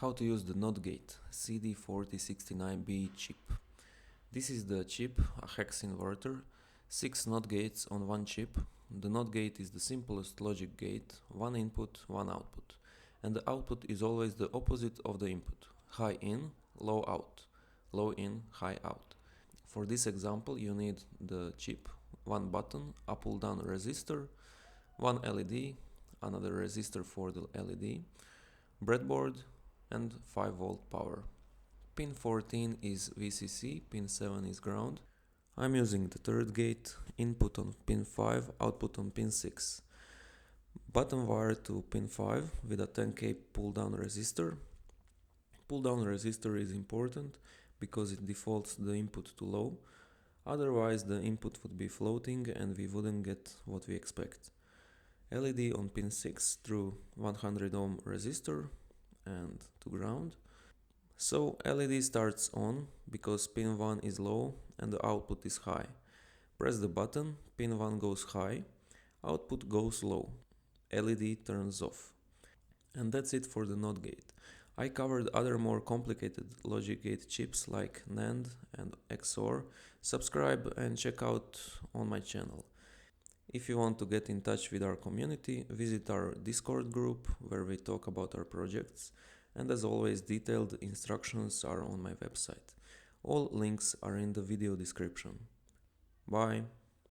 How to use the NOT gate CD4069B chip. This is the chip, a hex inverter, 6 NOT gates on one chip. The NOT gate is the simplest logic gate, one input, one output. And the output is always the opposite of the input, high in, low out, low in, high out. For this example you need the chip, one button, a pull down resistor, one LED, another resistor for the LED, breadboard, and 5-volt power. Pin 14 is VCC, pin 7 is ground. I'm using the third gate, input on pin 5, output on pin 6. Bottom wire to pin 5 with a 10K pull down resistor. Pull down resistor is important because it defaults the input to low, otherwise the input would be floating and we wouldn't get what we expect. LED on pin 6 through 100 ohm resistor and to ground. So LED starts on because pin 1 is low and the output is high. Press the button, pin 1 goes high, output goes low, LED turns off. And that's it for the NOT gate. I covered other more complicated logic gate chips like NAND and XOR. Subscribe and check out on my channel. If you want to get in touch with our community, visit our Discord group where we talk about our projects, and as always detailed instructions are on my website. All links are in the video description. Bye!